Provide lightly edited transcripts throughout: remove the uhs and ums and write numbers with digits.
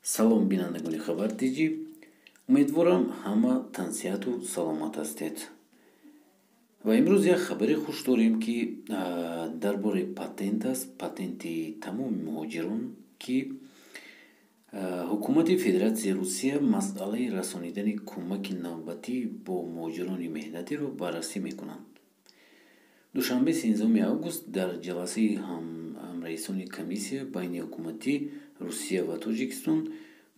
салом бинандагони хабар тиҷӣ. Умедворам ҳама тансиҳату саломат ҳастед. Ва имрӯз як хабари хуш дорем, ки дар бораи патент аст. Патенти тамоми муҳоҷирон, ки ҳукумати Федератсияи Русия масъалаи расонидани кӯмаки навбатӣ бо муҳоҷирони меҳнатиро баррасӣ мекунанд. душанбе 13 август дар ҷаласаи ҳамраисони комиссия байни ҳукумати Русия ва Тоҷикистон,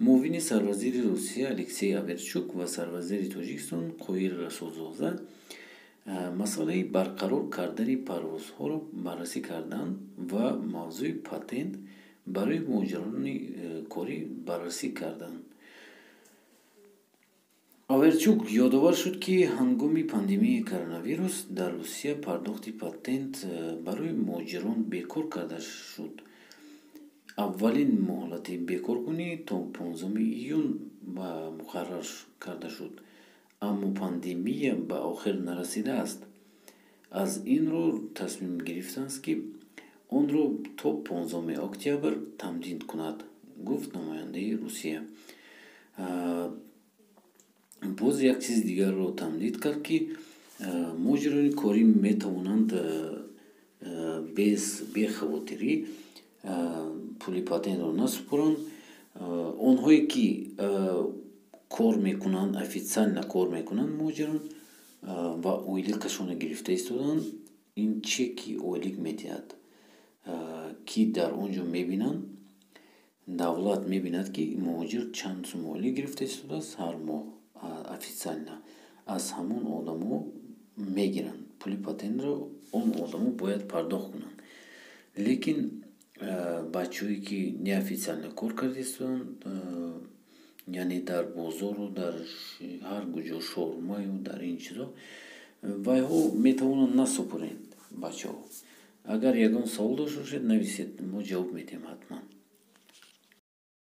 муовини сарвазири Русия Алексей Аверчук ва сарвазири Тоҷикистон Қоир Расулзода масъалаи барқарор кардани парвозҳоро баррасӣ карданд ва мавзӯи патент барои муҳоҷирони корӣ баррасӣ карданд. Аверчук ёдовар шуд, ки ҳангоми пандемияи коронавирус дар Русия пардохти патент барои муҳоҷирон бекор карда шуд. Аввалин муҳлати бекоркунӣ то 15 июн муқаррар карда шуд, аммо пандемия ба охир нарасидааст. Аз ин рӯ тасмим гирифтааст, ки онро то 15 октябр тамдид кунад, гуфт намояндаи Русия. боз як чизи дигарро тамдид кард, ки муҳоҷирони корӣ метавонанд без бехавотирӣ пули патентро насупоранд. онҳое ки кор мекунанд, официально кор мекунанд муҳоҷирон ва ойликашонро гирифта истодаанд, ин чеки ойлик медиҳад, ки дар он ҷо мебинанд, давлат мебинад, ки муҳоҷир чанд сум ойлик гирифта истодааст ҳар моҳ. Официально аз ҳамон одамо мегиранд пули патентро, он одамо бояд пардохт кунанд. Лекин бачаҳое ки неофициально кор карда истоданд, яъне дар бозору дар ҳар куҷо шоурумаю дар ин чизо, вайҳо метавонанд насупоранд. бачаҳо, агар ягон савол дошта бошед, нависед, мо ҷавоб медиҳем ҳатман.